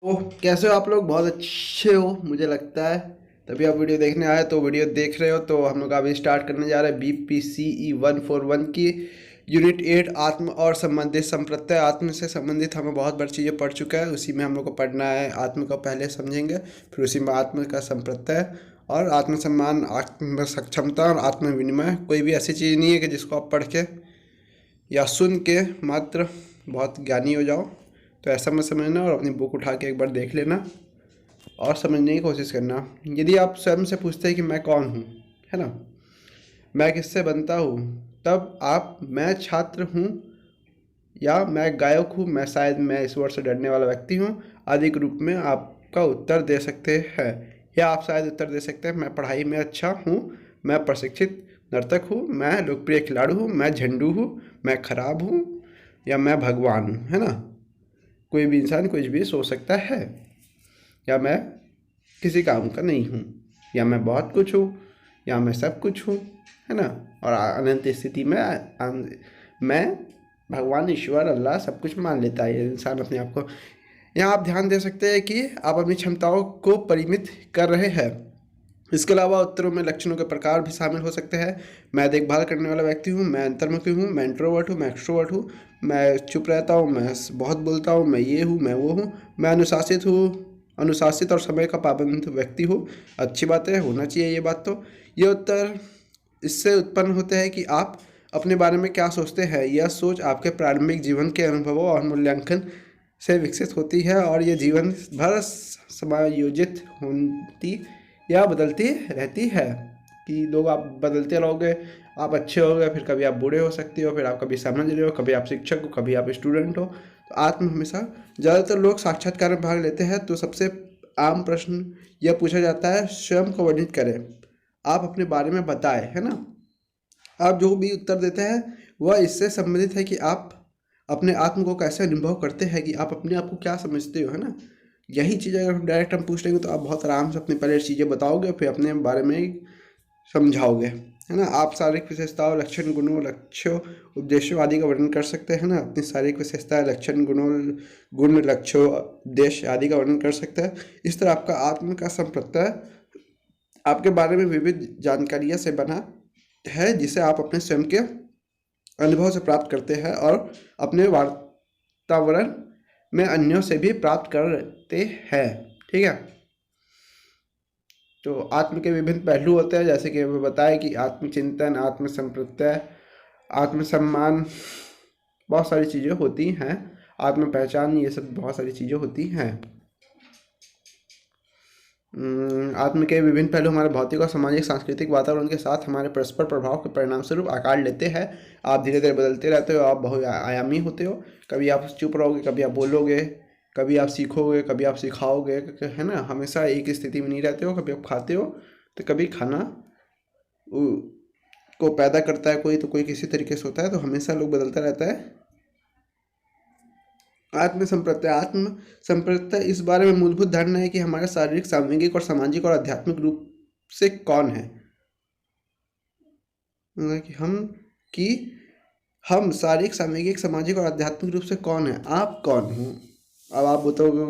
तो कैसे हो आप लोग? बहुत अच्छे हो मुझे लगता है। तभी आप वीडियो देखने आए, तो वीडियो देख रहे हो। तो हम लोग अभी स्टार्ट करने जा रहे हैं BPCE 141 की यूनिट 8 आत्म और संबंधित संप्रत्यय। आत्म से संबंधित हमें बहुत बड़ी चीज़ें पढ़ चुका है, उसी में हम लोग को पढ़ना है। आत्म को पहले समझेंगे, फिर उसी में आत्म का संप्रत्यय और आत्मसम्मान, आत्म सक्षमता और आत्म विनिमय। कोई भी ऐसी चीज़ नहीं है कि जिसको आप पढ़ के या सुन के मात्र बहुत ज्ञानी हो जाओ। तो ऐसा मत समझना और अपनी बुक उठा के एक बार देख लेना और समझने की कोशिश करना। यदि आप स्वयं से पूछते हैं कि मैं कौन हूँ, है ना, मैं किससे बनता हूँ, तब आप मैं छात्र हूँ या मैं गायक हूँ, मैं शायद मैं ईश्वर से डरने वाला व्यक्ति हूँ आदि के रूप में आपका उत्तर दे सकते हैं। या आप शायद उत्तर दे सकते हैं मैं पढ़ाई में अच्छा हूँ, मैं प्रशिक्षित नर्तक हूँ, मैं लोकप्रिय खिलाड़ी हूँ, मैं झंडू हूँ, मैं खराब हूँ, या मैं भगवान हूँ, है ना। कोई भी इंसान कुछ भी सोच सकता है। या मैं किसी काम का नहीं हूँ, या मैं बहुत कुछ हूँ, या मैं सब कुछ हूँ, है ना। और अनंत स्थिति में मैं भगवान, ईश्वर, अल्लाह सब कुछ मान लेता है ये इंसान अपने आप को। यहाँ आप ध्यान दे सकते हैं कि आप अपनी क्षमताओं को परिमित कर रहे हैं। इसके अलावा उत्तरों में लक्षणों के प्रकार भी शामिल हो सकते हैं। मैं देखभाल करने वाला व्यक्ति हूँ, मैं अंतर्मुखी हूँ, मैं इंट्रोवर्ट हूँ, मैं एक्सट्रोवर्ट हूँ, मैं चुप रहता हूँ, मैं बहुत बोलता हूँ, मैं ये हूँ, मैं वो हूँ, मैं अनुशासित हूँ, अनुशासित और समय का पाबंद व्यक्ति हूँ। अच्छी बात है, होना चाहिए ये बात। तो ये उत्तर इससे उत्पन्न होते हैं कि आप अपने बारे में क्या सोचते हैं। यह सोच आपके प्रारंभिक जीवन के अनुभवों और मूल्यांकन से विकसित होती है और ये जीवन भर समायोजित होती या बदलती रहती है। कि लोग आप बदलते रहोगे, आप अच्छे हो गए, फिर कभी आप बुरे हो सकते हो, फिर आप कभी समझ रहे हो, कभी आप शिक्षक हो, कभी आप स्टूडेंट हो। तो आत्म हमेशा, ज़्यादातर लोग साक्षात्कार में भाग लेते हैं तो सबसे आम प्रश्न यह पूछा जाता है, स्वयं को वर्णित करें, आप अपने बारे में बताएं, है ना। आप जो भी उत्तर देते हैं वह इससे संबंधित है कि आप अपने आत्म को कैसे अनुभव करते हैं, कि आप अपने आप को क्या समझते हो, है ना। यही चीज़ अगर हम डायरेक्ट हम पूछ लेंगे तो आप बहुत आराम से अपनी पहले चीज़ें बताओगे, फिर अपने बारे में समझाओगे, है ना। आप शारीरिक विशेषताओं, लक्षण, गुणों, लक्ष्यों, उद्देश्यों आदि का वर्णन कर सकते हैं ना। अपनी शारीरिक विशेषताएं, लक्षण, गुण, लक्ष्यों, उद्देश्य आदि का वर्णन कर सकते हैं। इस तरह आपका आत्म का संप्रत्यय आपके बारे में विविध जानकारियां से बना है, जिसे आप अपने स्वयं के अनुभव से प्राप्त करते हैं और अपने वातावरण में अन्यों से भी प्राप्त करते हैं। ठीक है। तो आत्म के विभिन्न पहलू होते हैं, जैसे कि हमें बताया कि आत्मचिंतन, आत्मसंप्रत्यय, आत्मसम्मान, बहुत सारी चीज़ें होती हैं। आत्म पहचान, ये सब बहुत सारी चीज़ें होती हैं। आत्म के विभिन्न पहलू हमारे भौतिक और सामाजिक सांस्कृतिक वातावरण के साथ हमारे परस्पर प्रभाव के परिणाम स्वरूप आकार लेते हैं। आप धीरे धीरे बदलते रहते हो, आप बहुआयामी होते हो। कभी आप चुप रहोगे, कभी आप बोलोगे, कभी आप सीखोगे, कभी आप सिखाओगे, है ना। हमेशा एक स्थिति में नहीं रहते हो। कभी आप खाते हो तो कभी खाना को पैदा करता है कोई, तो कोई किसी तरीके से होता है। तो हमेशा लोग बदलता रहता है। आत्म संप्रत्यय इस बारे में मूलभूत धारणा है कि हमारा शारीरिक, सामूहिक और सामाजिक और आध्यात्मिक रूप से कौन है। मतलब कि हम शारीरिक, सामूहिक, सामाजिक और आध्यात्मिक रूप से कौन है, आप कौन हो। अब आप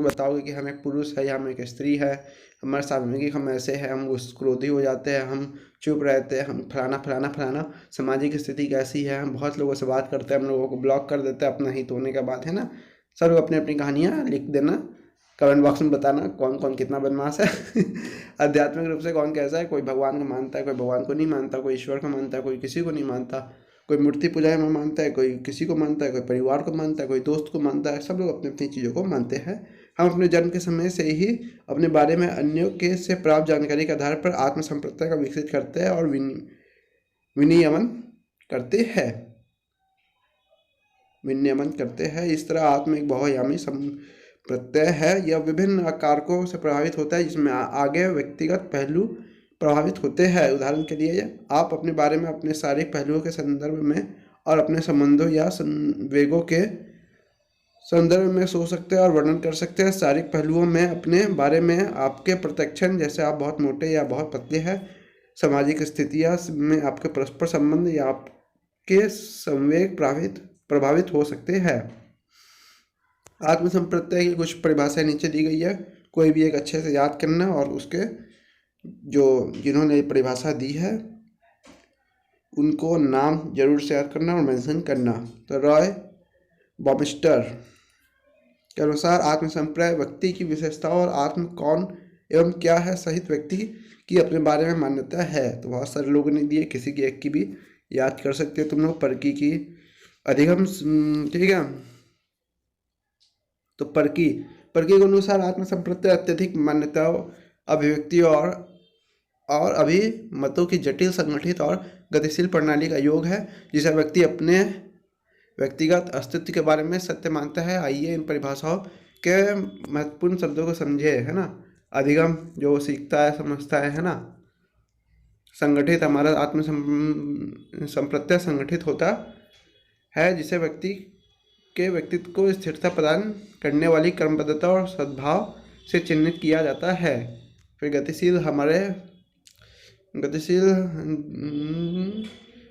बताओगे कि हम एक पुरुष है या हम एक स्त्री है। हमारे सामूहिक हम ऐसे हैं, हम क्रोधी हो जाते हैं, हम चुप रहते हैं, हम फलाना फलाना फलाना। सामाजिक स्थिति कैसी है, हम बहुत लोगों से बात करते हैं, हम लोगों को ब्लॉक कर देते हैं अपना हित होने के बाद, है ना। सब लोग अपनी अपनी कहानियाँ लिख देना, कमेंट बॉक्स में बताना कौन कौन कितना बदमाश है। आध्यात्मिक रूप से कौन कैसा है। कोई भगवान को मानता है, कोई भगवान को नहीं मानता, कोई ईश्वर को मानता है, कोई किसी को नहीं मानता, कोई मूर्ति पूजा में मानता है, कोई किसी को मानता है, कोई परिवार को मानता है, कोई दोस्त को मानता है। सब लोग अपनी अपनी चीज़ों को मानते हैं। हम अपने जन्म के समय से ही अपने बारे में अन्यों के से प्राप्त जानकारी के आधार पर आत्म संप्रत्यय का विकसित करते हैं और विनियमन करते हैं। इस तरह आत्म एक बहुआयामी प्रत्यय है। यह विभिन्न कारकों से प्रभावित होता है, जिसमें आगे व्यक्तिगत पहलू प्रभावित होते हैं। उदाहरण के लिए आप अपने बारे में अपने शारीरिक पहलुओं के संदर्भ में और अपने संबंधों या संवेगों के संदर्भ में सोच सकते हैं और वर्णन कर सकते हैं। शारीरिक पहलुओं में अपने बारे में आपके प्रत्यक्षण, जैसे आप बहुत मोटे या बहुत पतले हैं। सामाजिक स्थितियाँ में आपके परस्पर संबंध या आपके संवेग प्रभावित हो सकते हैं। आत्मसंप्रत्यय की कुछ परिभाषाएं नीचे दी गई है, कोई भी एक अच्छे से याद करना और उसके जो जिन्होंने ये परिभाषा दी है उनको नाम जरूर से याद करना और मेंशन करना। तो रॉय बॉमिस्टर के अनुसार आत्मसंप्रदाय व्यक्ति की विशेषताओं और आत्म कौन एवं क्या है सहित व्यक्ति की अपने बारे में मान्यता है। तो बहुत सारे लोगों ने दिए, किसी की एक की भी याद कर सकते हो तुम लोग। पर्की की अधिगम, ठीक है। तो पर्की के अनुसार आत्मसंप्रत्यय अत्यधिक मान्यताओं, अभिव्यक्ति और अभिमतों की जटिल, संगठित और गतिशील प्रणाली का योग है जिसे व्यक्ति अपने व्यक्तिगत अस्तित्व के बारे में सत्य मानता है। आइए इन परिभाषाओं के महत्वपूर्ण शब्दों को समझे, है ना। अधिगम जो सीखता है, समझता है ना। संगठित, हमारा आत्म संप्रत्यय संगठित होता है जिसे व्यक्ति के व्यक्तित्व को स्थिरता प्रदान करने वाली कर्मबद्धता और सद्भाव से चिन्हित किया जाता है। फिर गतिशील,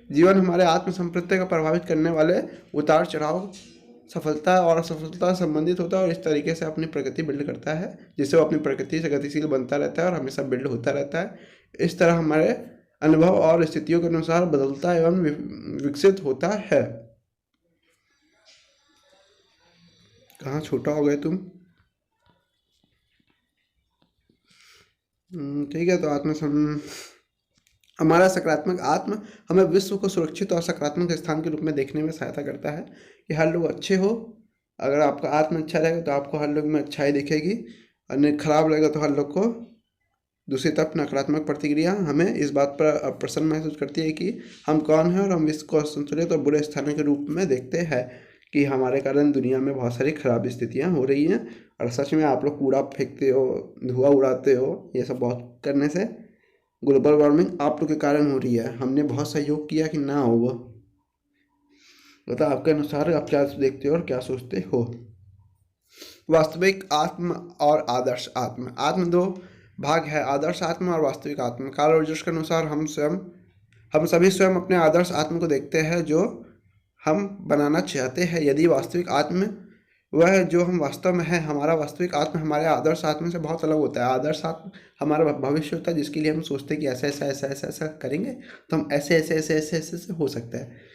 जीवन हमारे आत्म संप्रत्यय को प्रभावित करने वाले उतार चढ़ाव, सफलता और असफलता संबंधित होता है और इस तरीके से अपनी प्रगति बिल्ड करता है, जिससे वो अपनी प्रगति से गतिशील बनता रहता है और हमेशा बिल्ड होता रहता है। इस तरह हमारे अनुभव और स्थितियों के अनुसार बदलता एवं विकसित होता है। कहाँ छोटा हो गए तुम? ठीक है। तो हमारा सकारात्मक आत्म हमें विश्व को सुरक्षित और सकारात्मक स्थान के रूप में देखने में सहायता करता है कि हर लोग अच्छे हो। अगर आपका आत्म अच्छा रहेगा तो आपको हर लोग में अच्छाई दिखेगी, और खराब रहेगा तो हर लोग को दूसरी तरफ नकारात्मक प्रतिक्रिया हमें इस बात पर प्रसन्न महसूस करती है कि हम कौन हैं और हम विश्व को असंतुलित और बुरे स्थानों के रूप में देखते हैं कि हमारे कारण दुनिया में बहुत सारी खराब स्थितियाँ हो रही हैं। और सच में आप लोग कूड़ा फेंकते हो, धुआं उड़ाते हो, ये सब बहुत करने से ग्लोबल वार्मिंग आप लोग के कारण हो रही है। हमने बहुत सहयोग किया कि ना हो वो। तो आपके अनुसार आप क्या देखते हो और क्या सोचते हो? वास्तविक आत्म और आदर्श आत्म। आत्म दो भाग है, आदर्श आत्म और वास्तविक आत्म। कार्ल रोजर्स के अनुसार हम सभी स्वयं अपने आदर्श आत्म को देखते हैं जो हम बनाना चाहते हैं। यदि वास्तविक आत्म वह है जो हम वास्तव में है, हमारा वास्तविक आत्म हमारे आदर्श आत्म से बहुत अलग होता है। आदर्श आत्म हमारा भविष्य होता है जिसके लिए हम सोचते हैं कि ऐसा ऐसा ऐसा ऐसा ऐसा करेंगे तो हम ऐसे ऐसे ऐसे ऐसे ऐसे ऐसे हो सकता है।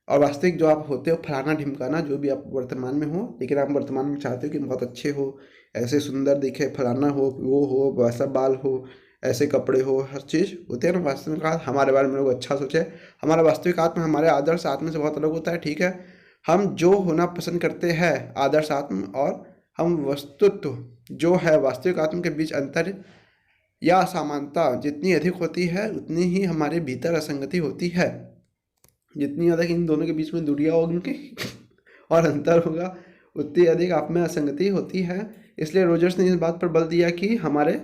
और वास्तविक जो आप होते हो, फलाना ढिमकाना, जो भी आप वर्तमान में हो, लेकिन आप वर्तमान में चाहते हो कि बहुत अच्छे हो, ऐसे सुंदर दिखे, फलाना हो, वो हो, वैसा बाल हो, ऐसे कपड़े हो, हर चीज़ होते हैं ना। वास्तविक हमारे बारे में लोग अच्छा सोचे। हमारा वास्तविक आत्म हमारे आदर्श आत्म से बहुत अलग होता है, ठीक है। हम जो होना पसंद करते हैं आदर्श आत्म और हम वस्तुत्व जो है वास्तविक आत्म के बीच अंतर या असमानता जितनी अधिक होती है उतनी ही हमारे भीतर असंगति होती है। जितनी ज़्यादा इन दोनों के बीच में दूरियाँ होंगी और अंतर होगा उतनी अधिक आप में असंगति होती है। इसलिए रोजर्स ने इस बात पर बल दिया कि हमारे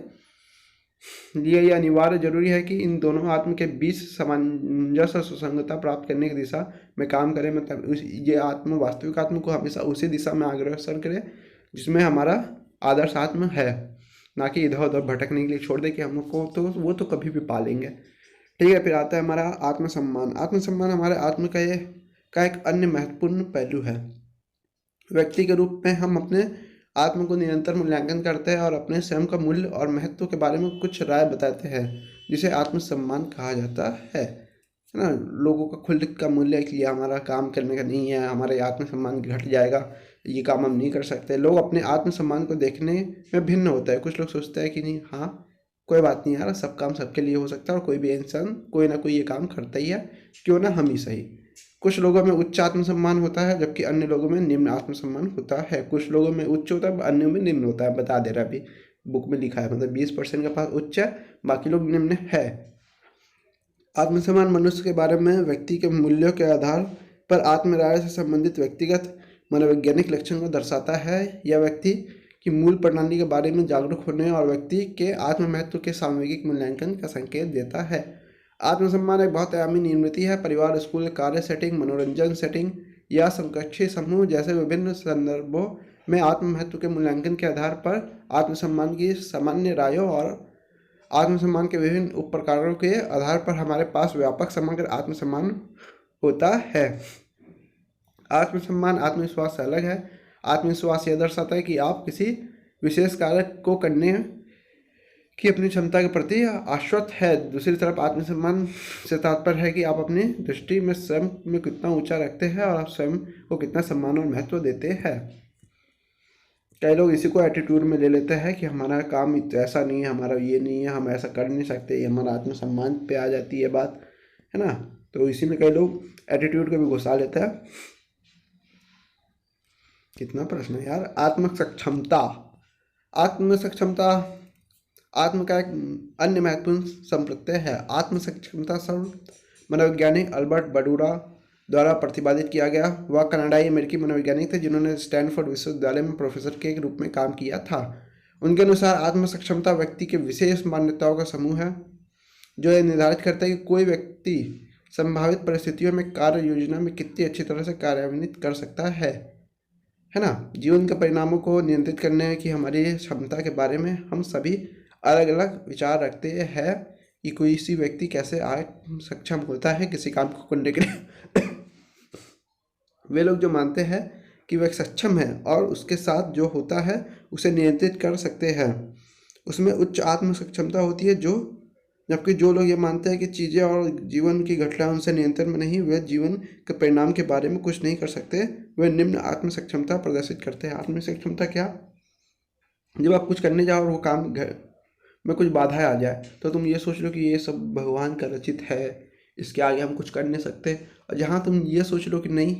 लिए यह अनिवार्य जरूरी है कि इन दोनों आत्म के बीच सामंजस्य सुसंगता प्राप्त करने की दिशा में काम करें। मतलब ये आत्म वास्तविक आत्म को हमेशा उसी दिशा में अग्रसर करे जिसमें हमारा आदर्श आत्म है, ना कि इधर उधर भटकने के लिए छोड़ दे कि हम लोग को तो वो तो कभी भी पालेंगे। ठीक है। फिर आता है हमारा आत्मसम्मान। आत्मसम्मान हमारे आत्म का एक अन्य महत्वपूर्ण पहलू है। व्यक्ति के रूप में हम अपने आत्म को निरंतर मूल्यांकन करते हैं और अपने स्वयं का मूल्य और महत्व के बारे में कुछ राय बताते हैं जिसे आत्मसम्मान कहा जाता है ना। लोगों का खुद का मूल्य कि हमारा काम करने का नहीं है, हमारे आत्मसम्मान घट जाएगा, ये काम हम नहीं कर सकते। लोग अपने आत्मसम्मान को देखने में भिन्न होता है। कुछ लोग सोचते हैं कि नहीं, हाँ कोई बात नहीं यार, सब काम सबके लिए हो सकता है और कोई भी इंसान कोई ना कोई ये काम करता ही है, क्यों ना हम ही सही। कुछ लोगों में उच्च आत्मसम्मान होता है जबकि अन्य लोगों में निम्न आत्मसम्मान होता है। कुछ लोगों में उच्च होता है, अन्य में निम्न होता है। बता दे रहा अभी बुक में लिखा है, मतलब 20% के पास उच्च है, बाकी लोग निम्न है। आत्मसम्मान मनुष्य के बारे में व्यक्ति के मूल्यों के आधार पर आत्मराय से संबंधित व्यक्तिगत मनोवैज्ञानिक लक्षण को दर्शाता है। यह व्यक्ति की मूल प्रणाली के बारे में जागरूक होने और व्यक्ति के आत्म महत्व के सामूहिक मूल्यांकन का संकेत देता है। आत्मसम्मान एक बहुत आयामी निर्मिति है। परिवार, स्कूल, कार्य सेटिंग, मनोरंजन सेटिंग या समकक्षी समूह जैसे विभिन्न संदर्भों में आत्म महत्व के मूल्यांकन के आधार पर आत्मसम्मान की सामान्य रायों और आत्मसम्मान के विभिन्न उप प्रकारों के आधार पर हमारे पास व्यापक समग्र आत्मसम्मान होता है। आत्मसम्मान आत्मविश्वास से अलग है। आत्मविश्वास यह दर्शाता है कि आप किसी विशेष कार्य को करने की अपनी क्षमता के प्रति आश्वस्त है। दूसरी तरफ आत्मसम्मान से तात्पर्य है कि आप अपनी दृष्टि में स्वयं में कितना ऊंचा रखते हैं और आप स्वयं को कितना सम्मान और महत्व देते हैं। कई लोग इसी को एटीट्यूड में ले लेते हैं कि हमारा काम ऐसा नहीं है, हमारा ये नहीं है, हम ऐसा कर नहीं सकते, ये हमारा आत्मसम्मान पे आ जाती है बात, है ना। तो इसी में कई लोग एटीट्यूड को भी घुसा लेते हैं। कितना प्रश्न है यार। आत्मसक्षमता, आत्मसक्षमता आत्म का एक अन्य महत्वपूर्ण संप्रत्यय है। आत्मसक्षमता शब्द मनोवैज्ञानिक अल्बर्ट बंडूरा द्वारा प्रतिपादित किया गया। वह कनाडाई अमेरिकी मनोवैज्ञानिक थे जिन्होंने स्टैनफोर्ड विश्वविद्यालय में प्रोफेसर के रूप में काम किया था। उनके अनुसार आत्मसक्षमता व्यक्ति के विशेष मान्यताओं का समूह है जो यह निर्धारित करता है कि कोई व्यक्ति संभावित परिस्थितियों में कार्य योजना में कितनी अच्छी तरह से कार्यान्वित कर सकता है ना। जीवन के परिणामों को नियंत्रित करने की हमारी क्षमता के बारे में हम सभी अलग अलग विचार रखते हैं कि कोई सी व्यक्ति कैसे सक्षम होता है किसी काम को करने के लिए। वे लोग जो मानते हैं कि वह सक्षम है और उसके साथ जो होता है उसे नियंत्रित कर सकते हैं, उसमें उच्च आत्म सक्षमता होती है। जबकि जो लोग ये मानते हैं कि चीज़ें और जीवन की घटनाएं उनसे नियंत्रण में नहीं, वे जीवन के परिणाम के बारे में कुछ नहीं कर सकते, वे निम्न आत्म सक्षमता प्रदर्शित करते हैं। आत्म सक्षमता क्या? जब आप कुछ करने जाओ और वो काम में कुछ बाधाएं आ जाए तो तुम ये सोच लो कि ये सब भगवान का रचित है, इसके आगे हम कुछ कर नहीं सकते। और जहाँ तुम ये सोच लो कि नहीं,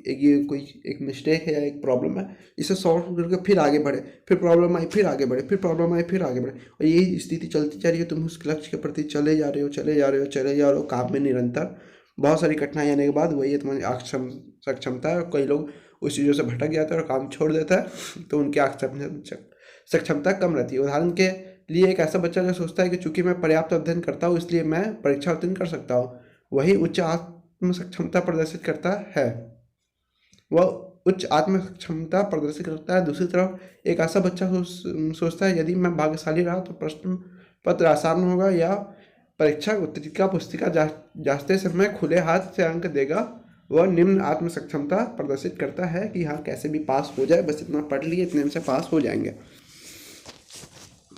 ये कोई एक मिस्टेक है या एक प्रॉब्लम है, इसे सॉल्व करके फिर आगे बढ़े, फिर प्रॉब्लम आई फिर आगे बढ़े, फिर प्रॉब्लम आई फिर आगे बढ़े, और यही स्थिति चलती जा रही है। तुम उस लक्ष्य के प्रति चले जा रहे हो काम में निरंतर। बहुत सारी कठिनाई आने के बाद वही तुम्हारी सक्षमता है। कई लोग उस चीज़ों से भटक जाते हैं और काम छोड़ देता है तो उनकी सक्षमता कम रहती है। उदाहरण के लिए एक ऐसा बच्चा जो सोचता है कि चूंकि मैं पर्याप्त अध्ययन करता हूँ इसलिए मैं परीक्षा उत्तीर्ण कर सकता हूँ, वही उच्च आत्म सक्षमता प्रदर्शित करता है। दूसरी तरफ एक ऐसा बच्चा सोचता है यदि मैं भाग्यशाली रहा तो प्रश्न पत्र आसान होगा या परीक्षा उत्तरिका पुस्तिका जांचते समय खुले हाथ से अंक देगा, वह निम्न आत्म सक्षमता प्रदर्शित करता है कि हाँ कैसे भी पास हो जाए, बस इतना पढ़ लिए इतने से पास हो जाएंगे।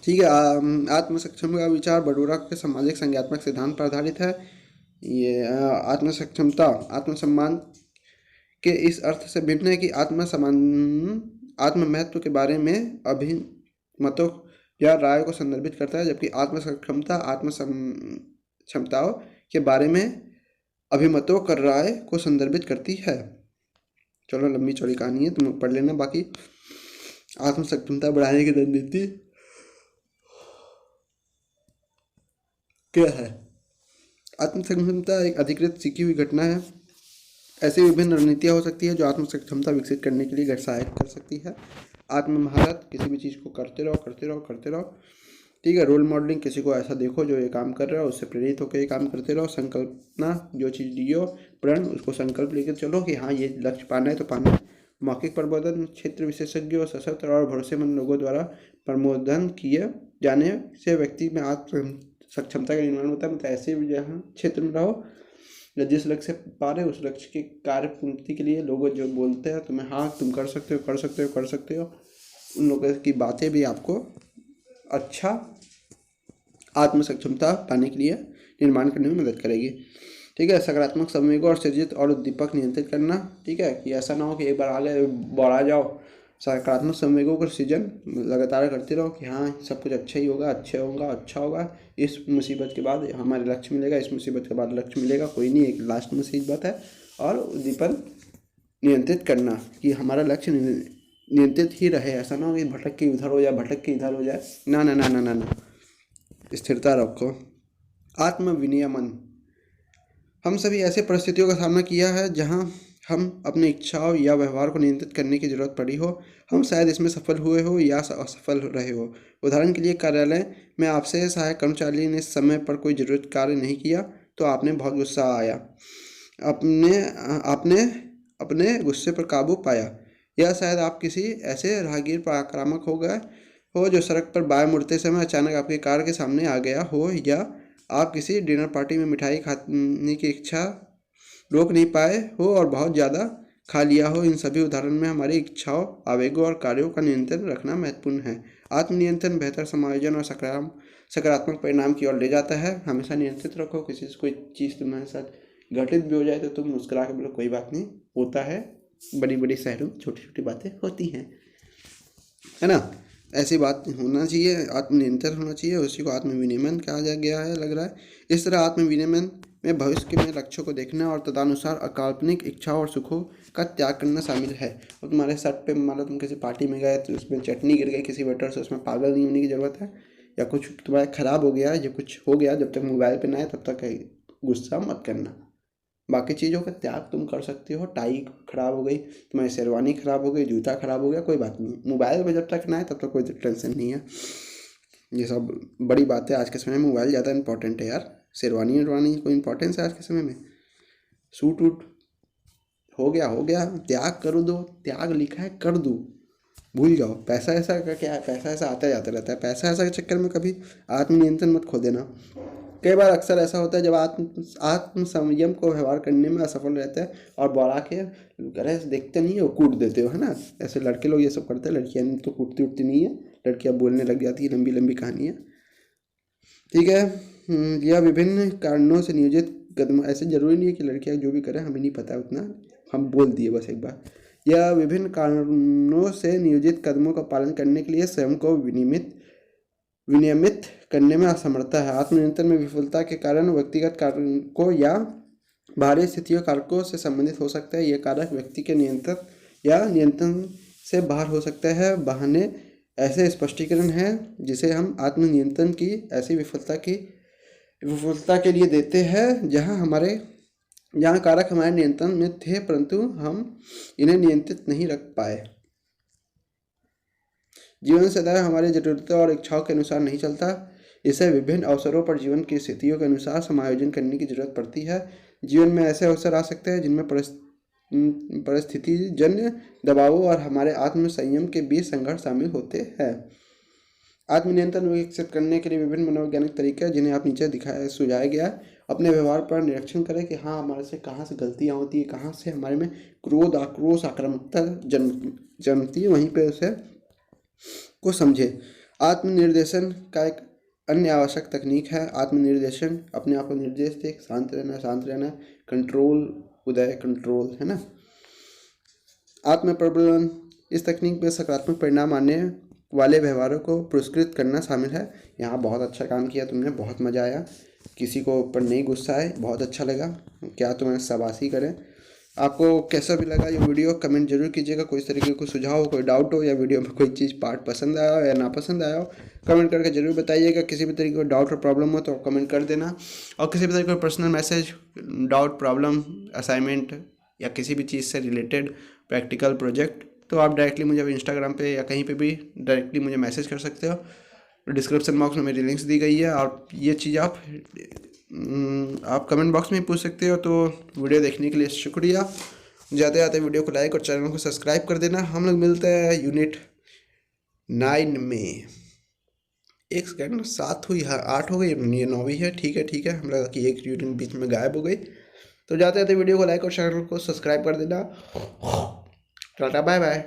ठीक है। आत्म सक्षमता का विचार बंडूरा के सामाजिक संज्ञानात्मक सिद्धांत पर आधारित है। ये आत्म सक्षमता आत्मसम्मान के इस अर्थ से भिन्न है कि आत्म महत्व के बारे में अभिमतों या राय को संदर्भित करता है, जबकि आत्म सक्षमता आत्म क्षमताओं के बारे में अभिमतों कर राय को संदर्भित करती है। चलो लंबी चौड़ी कहानी है, तुम पढ़ लेना। बाकी आत्म सक्षमता बढ़ाने की रणनीति क्या है? आत्म सक्षमता एक अधिकृत सीखी हुई घटना है। ऐसी विभिन्न रणनीतियाँ हो सकती है जो आत्म सक्षमता विकसित करने के लिए सहायक कर सकती है। आत्म महारत, किसी भी चीज़ को करते रहो। ठीक है। रोल मॉडलिंग, किसी को ऐसा देखो जो ये काम कर रहा है, उससे प्रेरित होकर ये काम करते रहो। संकल्पना, जो चीज़ लियो प्रण, उसको संकल्प लेकर चलो कि हाँ ये लक्ष्य पाना है तो पाना है। मौखिक प्रबोधन, क्षेत्र विशेषज्ञों, सशस्त्र और भरोसेमंद लोगों द्वारा प्रबोधन किए जाने से व्यक्ति में आत्म सक्षमता का निर्माण होता है। मतलब ऐसे जहाँ क्षेत्र में रहो या जिस लक्ष्य से पा रहे उस लक्ष्य की कार्य पूर्ति के लिए लोग जो बोलते हैं तुम्हें हाँ तुम कर सकते हो, उन लोगों की बातें भी आपको अच्छा आत्म सक्षमता पाने के लिए निर्माण करने में मदद करेगी। ठीक है। सकारात्मक संवेगों और सृजित और उद्दीपक नियंत्रित करना। ठीक है, कि ऐसा ना हो कि एक बार आगे बढ़ा जाओ। सकारात्मक संवेगों का सृजन लगातार करते रहो कि हाँ सब कुछ अच्छा ही होगा, अच्छा होगा, इस मुसीबत के बाद हमारे लक्ष्य मिलेगा, इस मुसीबत के बाद लक्ष्य मिलेगा, कोई नहीं, एक लास्ट मुसीबत है। और उद्दीपन नियंत्रित करना कि हमारा लक्ष्य नियंत्रित ही रहे, ऐसा ना हो कि भटक के इधर हो जाए, ना। स्थिरता रखो। आत्म विनियमन, हम सभी ऐसे परिस्थितियों का सामना किया है जहां हम अपनी इच्छाओं या व्यवहार को नियंत्रित करने की जरूरत पड़ी हो। हम शायद इसमें सफल हुए हो या असफल रहे हो। उदाहरण के लिए कार्यालय में आपसे सहायक कर्मचारी ने समय पर कोई जरूरत कार्य नहीं किया तो आपने बहुत गुस्सा आया, आपने अपने गुस्से पर काबू पाया। या शायद आप किसी ऐसे राहगीर पर आक्रामक हो गए हो जो सड़क पर बाएं मुड़ते समय अचानक आपकी कार के सामने आ गया हो, या आप किसी डिनर पार्टी में मिठाई खाने की इच्छा रोक नहीं पाए हो और बहुत ज़्यादा खा लिया हो। इन सभी उदाहरण में हमारी इच्छाओं, आवेगों और कार्यों का नियंत्रण रखना महत्वपूर्ण है। आत्मनियंत्रण बेहतर समायोजन और सकारात्मक परिणाम की ओर ले जाता है। हमेशा नियंत्रित रखो। किसी से कोई चीज़ तुम्हारे साथ घटित भी हो जाए तो तुम मुस्कुरा के बोलो कोई बात नहीं, होता है, बड़ी बड़ी शहरों में छोटी छोटी बातें होती हैं, है ना। ऐसी बात होना चाहिए, आत्मनियंत्रण होना चाहिए। उसी को आत्म विनियमन कहा जा गया है, लग रहा है। इस तरह आत्म विनियमन में भविष्य के में लक्ष्यों को देखना और तदनुसार अकाल्पनिक इच्छाओं और सुखों का त्याग करना शामिल है। और तुम्हारे सर पे मान लो तुम किसी पार्टी में गए तो उसमें चटनी गिर गई किसी वेटर से, उसमें पागल नहीं होने की ज़रूरत है। या कुछ तुम्हारा ख़राब हो गया, या कुछ हो गया, जब तक मोबाइल पे ना आए तब तक गुस्सा मत करना। बाकी चीज़ों का त्याग तुम कर सकते हो। टाई खराब हो गई, तुम्हारी शेरवानी खराब हो गई, जूता खराब हो गया, कोई बात नहीं। मोबाइल पे जब तक ना आए तब तक कोई टेंशन नहीं है। ये सब बड़ी बात है। आज के समय में मोबाइल ज़्यादा इंपॉर्टेंट है यार। शेरवानी वेरवानी कोई इंपॉर्टेंस है आज के समय में? सूट वूट हो गया, त्याग कर दो। त्याग लिखा है कर दो, भूल जाओ। पैसा ऐसा का क्या है, पैसा ऐसा आता जाता रहता है। पैसा ऐसा के चक्कर में कभी आत्मनियंत्रण मत खो देना। कई बार अक्सर ऐसा होता है जब आत्म संयम को व्यवहार करने में असफल रहता है और बढ़ा के अरे देखते नहीं हो, कूट देते हो, है ना। ऐसे लड़के लोग ये सब करते हैं, लड़कियां तो कूटती उठती नहीं है, लड़कियां बोलने लग जाती है लंबी लंबी कहानियाँ, ठीक है। यह विभिन्न कारणों से नियोजित कदम, ऐसे जरूरी नहीं है कि लड़कियां जो भी करें, हमें नहीं पता उतना, हम बोल दिए बस एक बार। यह विभिन्न कारणों से नियोजित कदमों का पालन करने के लिए स्वयं को विनियमित करने में असमर्थता है। आत्मनियंत्रण में विफलता के कारण व्यक्तिगत कारकों या बाहरी स्थितियों कारकों से संबंधित हो सकता है। यह कारक व्यक्ति के नियंत्रण या नियंत्रण से बाहर हो सकता है। बहाने ऐसे स्पष्टीकरण है जिसे हम आत्मनियंत्रण की ऐसी विफलता के लिए देते हैं जहाँ कारक हमारे नियंत्रण में थे परंतु हम इन्हें नियंत्रित नहीं रख पाए। जीवन सदैव हमारी जरूरतों और इच्छाओं के अनुसार नहीं चलता। इसे विभिन्न अवसरों पर जीवन की स्थितियों के अनुसार समायोजन करने की जरूरत पड़ती है। जीवन में ऐसे अवसर आ सकते हैं जिनमें परिस्थितिजन्य दबावों और हमारे आत्म संयम के बीच संघर्ष शामिल होते हैं। आत्मनियंत्रण विकसित करने के लिए विभिन्न मनोवैज्ञानिक तरीके हैं जिन्हें आप नीचे सुझाया गया। अपने व्यवहार पर निरीक्षण करें कि हाँ हमारे से कहाँ से गलतियाँ होती है, कहाँ से हमारे में क्रोध, आक्रोश, आक्रामकता जन्मती है, वहीं पे उसे को समझे। आत्मनिर्देशन का एक अन्य आवश्यक तकनीक है आत्मनिर्देशन। अपने आप को निर्देश दे, शांत रहना, कंट्रोल, कंट्रोल, है ना। आत्म प्रबंधन, इस तकनीक में सकारात्मक परिणाम आने वाले व्यवहारों को पुरस्कृत करना शामिल है। यहाँ बहुत अच्छा काम किया तुमने, बहुत मज़ा आया। किसी को ऊपर नहीं गुस्सा आए, बहुत अच्छा लगा। क्या तुम्हें शाबाशी करें। आपको कैसा भी लगा ये वीडियो कमेंट जरूर कीजिएगा। कोई तरीके को सुझाव हो, कोई डाउट हो, या वीडियो में कोई चीज़ पार्ट पसंद आया हो या नापसंद आया हो, कमेंट करके जरूर बताइएगा। किसी भी तरीके का डाउट और प्रॉब्लम हो तो कमेंट कर देना। और किसी भी तरीके का personal message, doubt, problem, assignment या किसी भी चीज़ से रिलेटेड प्रैक्टिकल प्रोजेक्ट, तो आप डायरेक्टली मुझे इंस्टाग्राम पे या कहीं पे भी डायरेक्टली मुझे मैसेज कर सकते हो। डिस्क्रिप्शन बॉक्स में मेरी लिंक्स दी गई है और ये चीज़ आप कमेंट बॉक्स में पूछ सकते हो। तो वीडियो देखने के लिए शुक्रिया। जाते जाते वीडियो को लाइक और चैनल को सब्सक्राइब कर देना। हम लोग मिलते हैं यूनिट 9 में। एक सेकेंड, 7 हुई है, 8 हो गई, ये 9वीं है। ठीक है, हम लगा कि एक यूनिट बीच में गायब हो गई। तो जाते जाते वीडियो को लाइक और चैनल को सब्सक्राइब कर देना। Tata, bye bye.